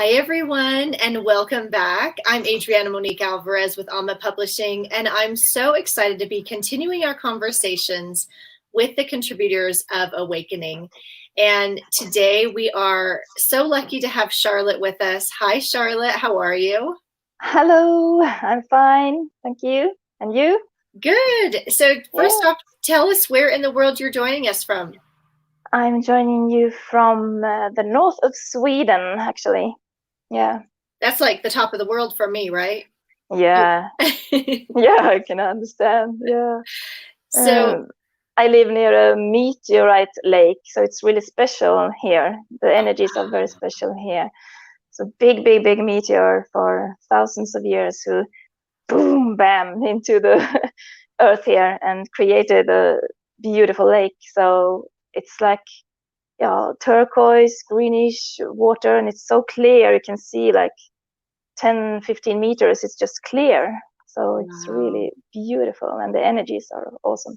Hi, everyone, and welcome back. I'm Adriana Monique Alvarez with Alma Publishing, and I'm so excited to be continuing our conversations with the contributors of Awakening. And today we are so lucky to have Charlotte with us. Hi, Charlotte. How are you? Hello, I'm fine. Thank you. And you? Good. So first Yeah. off, tell us where in the world you're joining us from. I'm joining you from the north of Sweden, actually. Yeah. That's like the top of the world for me, right? Yeah. Yeah, I can understand. Yeah. So, I live near a meteorite lake, so it's really special here. The energies are very special here. So big, big, big meteor for thousands of years who boom, bam into the earth here and created a beautiful lake. So it's like turquoise, greenish water, and it's so clear. You can see like 10, 15 meters. It's just clear. So it's wow. really beautiful, and the energies are awesome.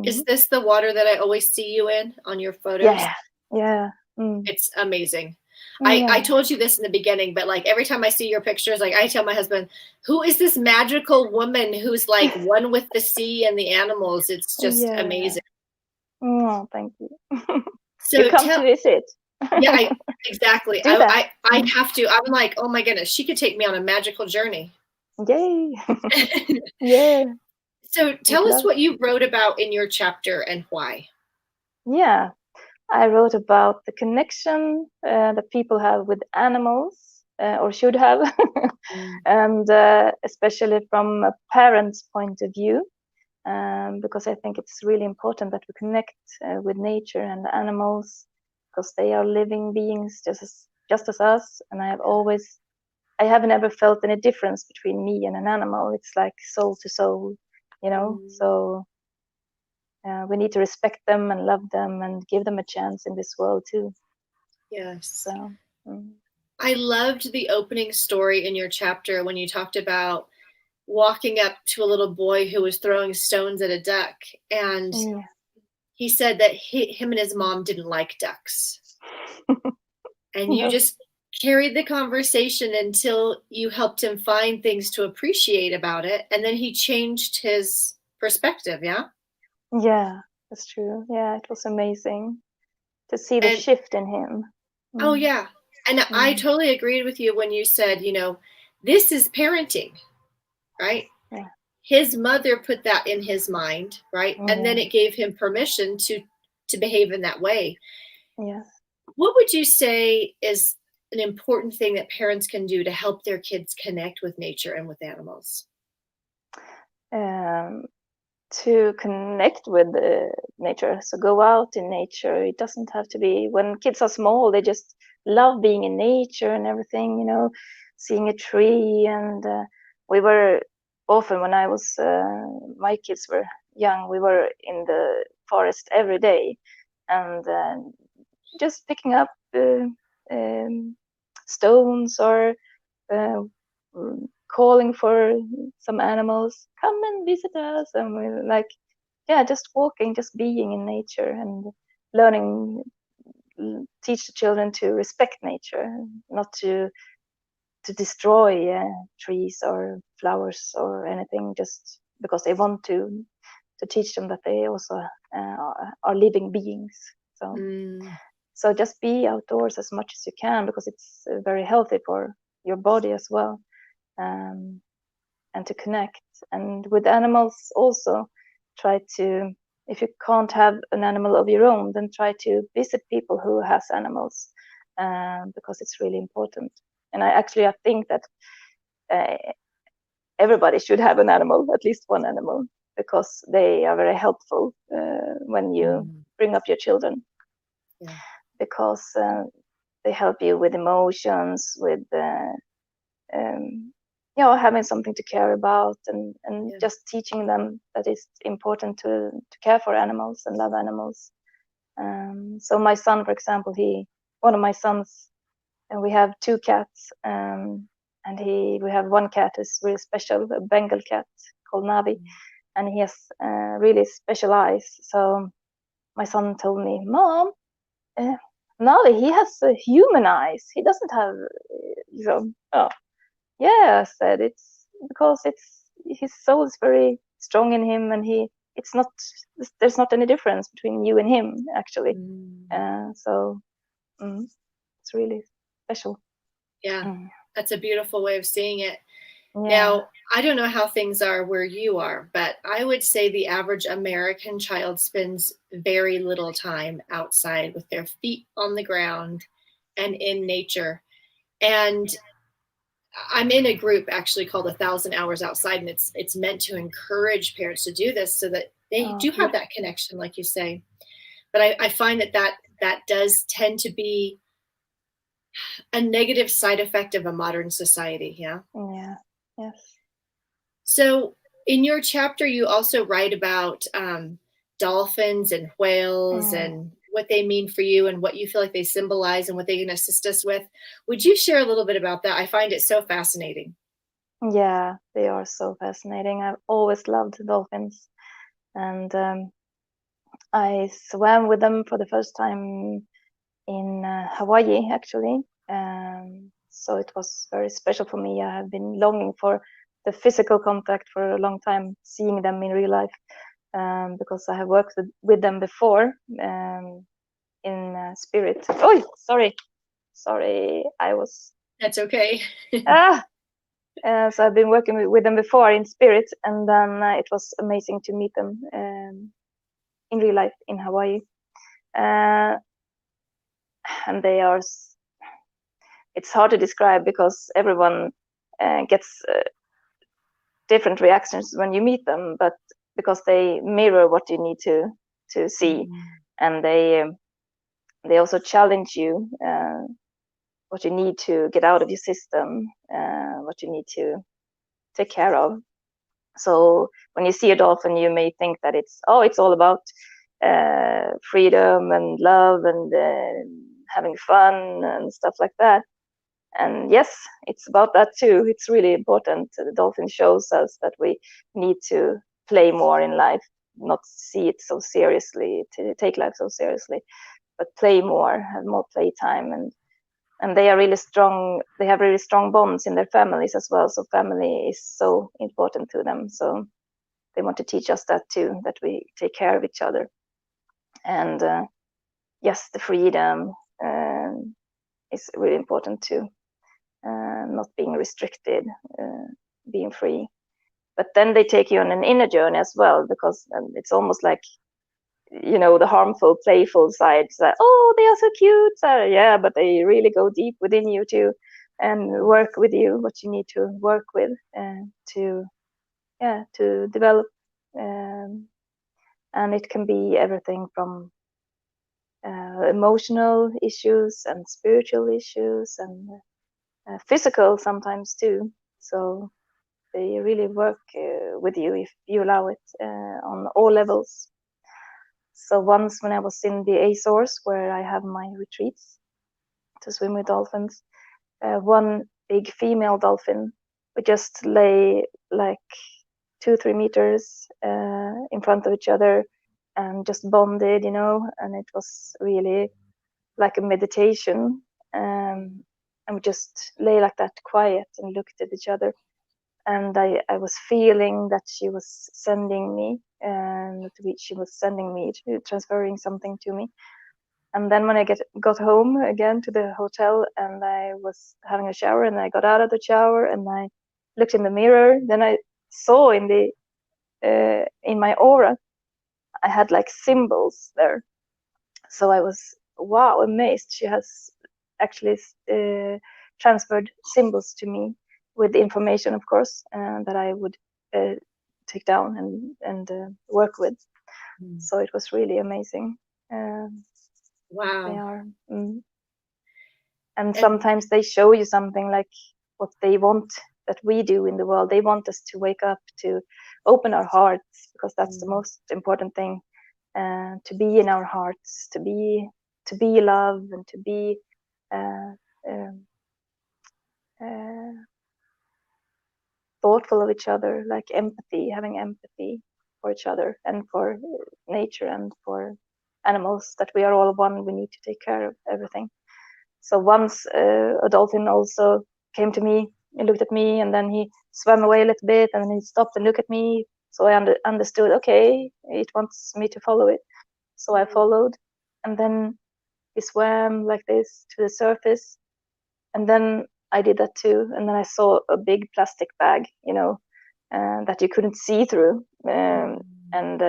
Is Mhm. this the water that I always see you in on your photos? Yeah, yeah. Mm. It's amazing. I Yeah. told you this in the beginning, but like every time I see your pictures, like I tell my husband, who is this magical woman who's like one with the sea and the animals? It's just Yeah. amazing. Oh, thank you. You So come to visit. yeah, exactly. Do that. I have to. I'm like, oh my goodness, she could take me on a magical journey. Yay. Yeah. So Would tell us love. what you wrote about in your chapter and why. Yeah. I wrote about the connection that people have with animals, or should have, Mm. and especially from a parent's point of view, because I think it's really important that we connect with nature and animals, because they are living beings just as us. And I have never felt any difference between me and an animal. It's like soul to soul, you know. Mm. So we need to respect them and love them and give them a chance in this world too. Yes. So mm, I loved the opening story in your chapter when you talked about walking up to a little boy who was throwing stones at a duck. And yeah, he said that him and his mom didn't like ducks. And you no, just carried the conversation until you helped him find things to appreciate about it. And then he changed his perspective. Yeah. yeah, that's true. Yeah, it was amazing to see the And shift in him. oh, Mm, yeah. And I mm, totally agreed with you when you said, this is parenting, right? yeah, His mother put that in his mind, right? And then yeah, it gave him permission to behave in that way. yeah. What would you say is an important thing that parents can do to help their kids connect with nature and with animals? Um, to connect with nature. So go out in nature. It doesn't have to be when kids are small. They just love being in nature and everything. Seeing a tree. And we were often when I was my kids were young. We were in the forest every day, and just picking up um, stones or uh, calling for some animals, come and visit us. And we're like, yeah, just walking, just being in nature and learning, teach the children to respect nature, not to destroy trees or flowers or anything just because they want to teach them that they also are living beings. So Mm, so just be outdoors as much as you can because it's very healthy for your body as well, um, and to connect. And with animals also, try to, if you can't have an animal of your own, then try to visit people who has animals, because it's really important. And I think that uh, everybody should have an animal, at least one animal, because they are very helpful when you mm, bring up your children, yeah. because they help you with emotions, with um, having something to care about, and Yeah. just teaching them that it's important to care for animals and love animals. So my son, for example, one of my sons, and we have two cats, and we have one cat who's really special, a Bengal cat called Navi, and he has really special eyes. So my son told me, Mom, uh, now that he has human eyes, he doesn't have, oh, yeah, I said it's because it's his soul is very strong in him, and it's not, there's not any difference between you and him actually. So it's really special. Yeah, that's a beautiful way of seeing it. Yeah. Now, I don't know how things are where you are, but I would say the average American child spends very little time outside with their feet on the ground and in nature. And I'm in a group actually called 1,000 Hours Outside, and it's meant to encourage parents to do this so that they do have that connection, like you say. But I find that does tend to be a negative side effect of a modern society. Yeah. Yeah. Yes. So in your chapter, you also write about dolphins and whales and what they mean for you and what you feel like they symbolize and what they can assist us with. Would you share a little bit about that? I find it so fascinating. Yeah, they are so fascinating. I've always loved dolphins, and I swam with them for the first time in Hawaii, actually. So it was very special for me. I have been longing for the physical contact for a long time, seeing them in real life, because I have worked with them before in spirit. Oh, sorry, I was. That's okay. So I've been working with them before in spirit, and then it was amazing to meet them in real life in Hawaii. And they are, it's hard to describe because everyone gets different reactions when you meet them, but because they mirror what you need to see, and they also challenge you, what you need to get out of your system, what you need to take care of. So when you see a dolphin, you may think that it's all about freedom and love and having fun and stuff like that. And yes, it's about that too. It's really important. The dolphin shows us that we need to play more in life, not see it so seriously, to take life so seriously, but play more, have more playtime, and they are really strong. They have really strong bonds in their families as well. So family is so important to them. So they want to teach us that too, that we take care of each other. And yes, the freedom is really important too. Not being restricted, being free. But then they take you on an inner journey as well, because it's almost like, the harmful, playful sides. That, oh, they are so cute. So, yeah, but they really go deep within you too, and work with you what you need to work with to develop. And it can be everything from emotional issues and spiritual issues and physical sometimes too. So they really work with you if you allow it on all levels. So once when I was in the Azores, where I have my retreats to swim with dolphins, one big female dolphin would just lay like 2-3 meters in front of each other and just bonded, and it was really like a meditation. And we just lay like that quiet and looked at each other. And I was feeling that she was sending me, and she was sending me, transferring something to me. And then when I got home again to the hotel, and I was having a shower, and I got out of the shower, and I looked in the mirror, then I saw in my aura, I had like symbols there. So I was, wow, amazed. She has actually transferred symbols to me with information, of course, that I would take down and work with. So it was really amazing. Wow. They are, and sometimes they show you something like what they want that we do in the world. They want us to wake up, to open our hearts, because that's the most important thing. To be in our hearts, to be love, and to be thoughtful of each other, like empathy, having empathy for each other and for nature and for animals, that we are all one. We need to take care of everything. So once a dolphin also came to me and looked at me, and then he swam away a little bit, and then he stopped and looked at me. So I understood, okay, it wants me to follow it. So I followed, and then he swam like this to the surface, and then I did that too. And then I saw a big plastic bag, that you couldn't see through, and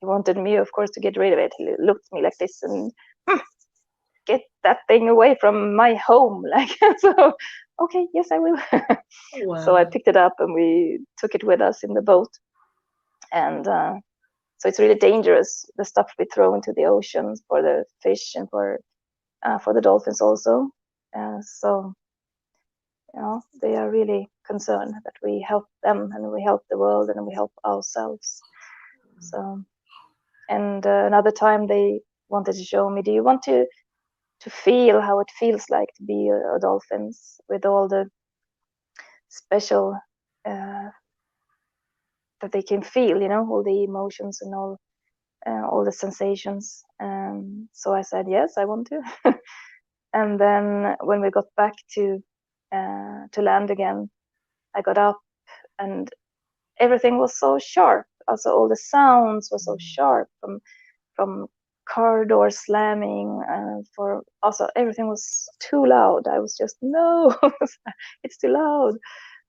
he wanted me, of course, to get rid of it. He looked at me like this and get that thing away from my home, like. So okay, yes, I will. Wow. So I picked it up and we took it with us in the boat, and so it's really dangerous, the stuff we throw into the oceans for the fish and for the dolphins also. So they are really concerned that we help them and we help the world and we help ourselves. So, and another time they wanted to show me, do you want to feel how it feels like to be a dolphins, with all the special that they can feel, all the emotions and all the sensations. So I said, yes, I want to. And then when we got back to land again, I got up and everything was so sharp. Also, all the sounds were so sharp, from car door slamming, for also everything was too loud. I was just, no, it's too loud.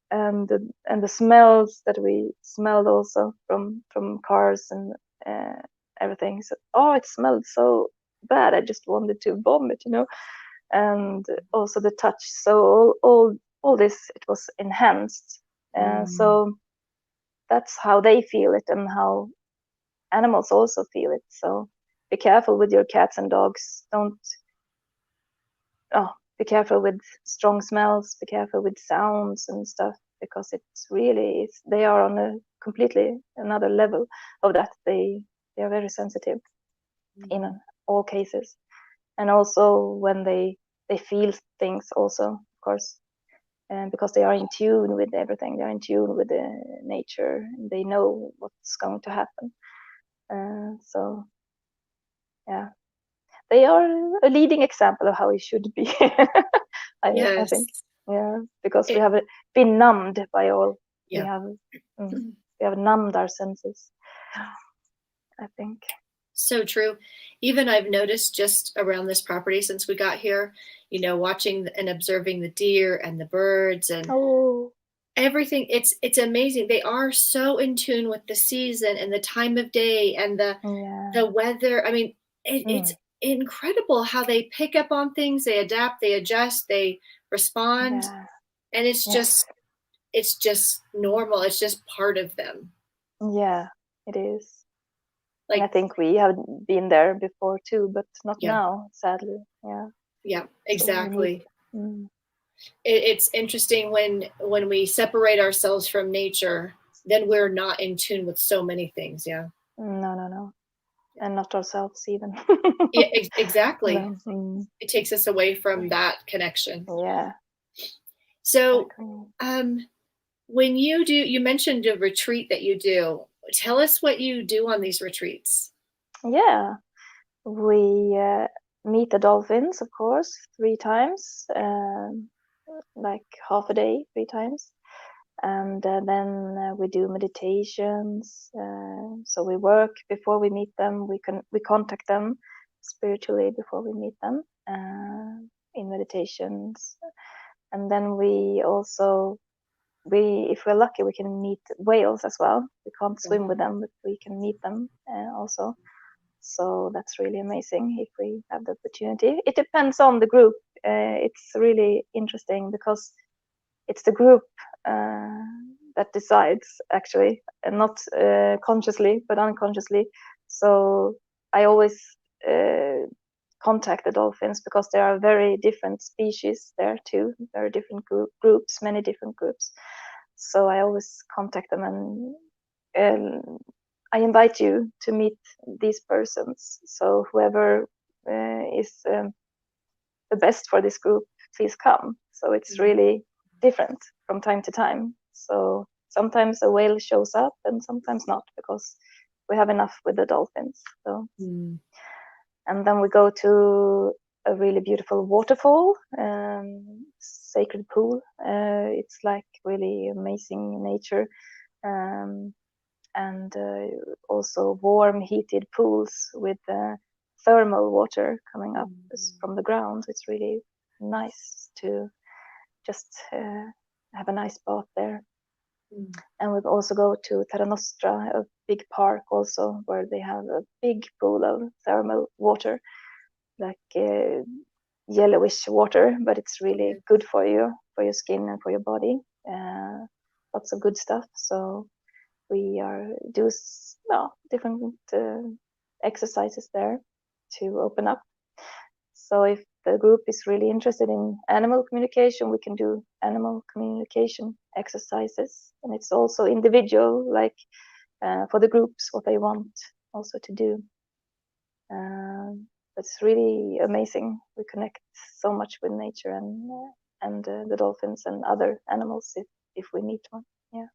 And the smells that we smelled also from cars and everything. So, it smelled so bad. I just wanted to vomit, And also the touch. So all this, it was enhanced. So that's how they feel it, and how animals also feel it. So be careful with your cats and dogs. Be careful with strong smells. Be careful with sounds and stuff, because they are on a completely another level of that. They are very sensitive in all cases, and also when they feel things also, of course, because they are in tune with everything. They are in tune with the nature, and they know what's going to happen. So yeah, they are a leading example of how it should be. I think, because we have been numbed by all. We have numbed our senses, I think. So true. Even I've noticed just around this property since we got here, watching and observing the deer and the birds and everything. It's amazing. They are so in tune with the season and the time of day and the weather. I mean, it's incredible how they pick up on things. They adapt, they adjust, they respond, and it's just normal. It's just part of them. Yeah, it is. And I think we have been there before too, but not now, sadly. Yeah, exactly. So it's interesting when we separate ourselves from nature, then we're not in tune with so many things. No, and not ourselves even. Exactly. It takes us away from that connection. So when you mentioned a retreat that you do. Tell us what you do on these retreats. We meet the dolphins, of course, 3 times, like half a day, 3 times. And then we do meditations. So we work before we meet them. We contact them spiritually before we meet them in meditations. And then we also, if we're lucky, we can meet whales as well. We can't swim with them, but we can meet them also. So that's really amazing if we have the opportunity. It depends on the group. It's really interesting because it's the group that decides, actually, and not consciously, but unconsciously. So I always contact the dolphins because there are very different species there too, very different groups, many different groups. So I always contact them and I invite you to meet these persons. So whoever is the best for this group, please come. So it's really different from time to time. So sometimes a whale shows up and sometimes not, because we have enough with the dolphins. So And then we go to a really beautiful waterfall, sacred pool. It's like really amazing nature. And also warm heated pools with thermal water coming up from the ground. It's really nice to just have a nice bath there. And we also go to Terra Nostra, a big park also, where they have a big pool of thermal water, like yellowish water, but it's really good for you, for your skin and for your body. Lots of good stuff. So we do different exercises there to open up. So if the group is really interested in animal communication, we can do animal communication exercises. And it's also individual, like for the groups, what they want also to do. It's really amazing. We connect so much with nature and the dolphins and other animals if we meet one. Yeah.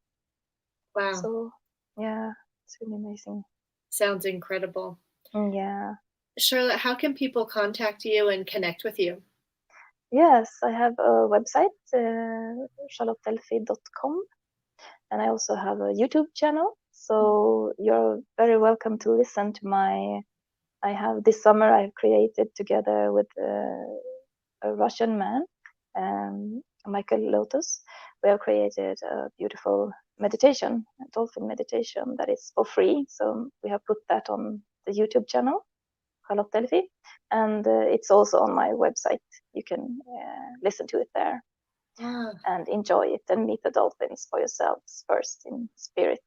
Wow. So yeah, it's really amazing. Sounds incredible. Yeah. Charlotte, how can people contact you and connect with you? Yes, I have a website, charlottedelphi.com, and I also have a YouTube channel. So you're very welcome to listen to I have this summer I've created together with a Russian man, Michael Lotus. We have created a beautiful meditation, a dolphin meditation that is for free. So we have put that on the YouTube channel, Charlotte Delphi, and it's also on my website. You can listen to it there and enjoy it and meet the dolphins for yourselves first in spirit.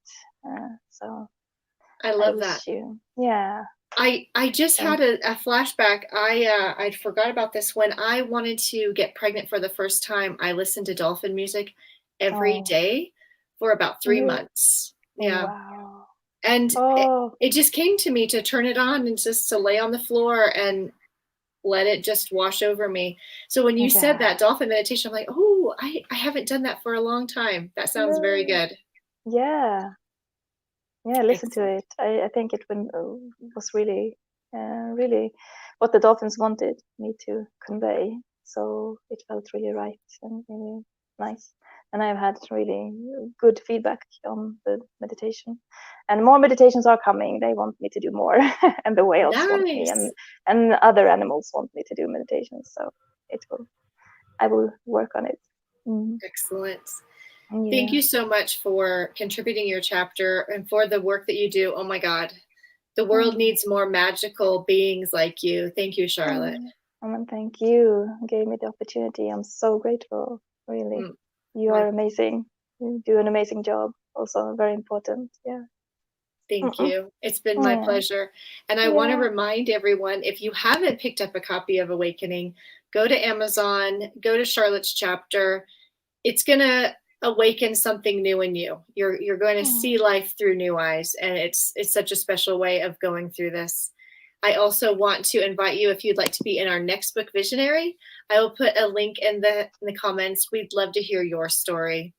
So I love that. Yeah. I just had a flashback. I forgot about this. When I wanted to get pregnant for the first time, I listened to dolphin music every day for about 3 months. Yeah. Wow. And it just came to me to turn it on and just to lay on the floor and let it just wash over me. So when you said that dolphin meditation, I'm like, oh, I haven't done that for a long time. That sounds very good. Yeah. Yeah, listen to it. I think it was really, really what the dolphins wanted me to convey. So it felt really right and really nice. And I've had really good feedback on the meditation. And more meditations are coming. They want me to do more. And the whales want me, and other animals want me to do meditations. So I will work on it. Excellent. Yeah. Thank you so much for contributing your chapter and for the work that you do. Oh my God. The world needs more magical beings like you. Thank you, Charlotte. Thank you. You gave me the opportunity. I'm so grateful. Really. You are amazing. You do an amazing job. Also very important. Yeah. Thank you. It's been my pleasure. And I want to remind everyone, if you haven't picked up a copy of Awakening, go to Amazon, go to Charlotte's chapter. It's going to awaken something new in you. You're going to see life through new eyes. And it's such a special way of going through this. I also want to invite you, if you'd like to be in our next book, Visionary, I will put a link in the comments. We'd love to hear your story.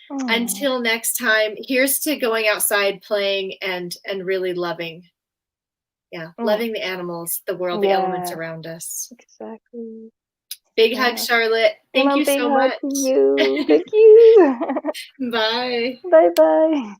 Until next time, here's to going outside, playing, and really loving. Yeah, loving the animals, the world, the elements around us. Exactly. Big hug, Charlotte. Thank you so much. Thank you. Bye. Bye-bye.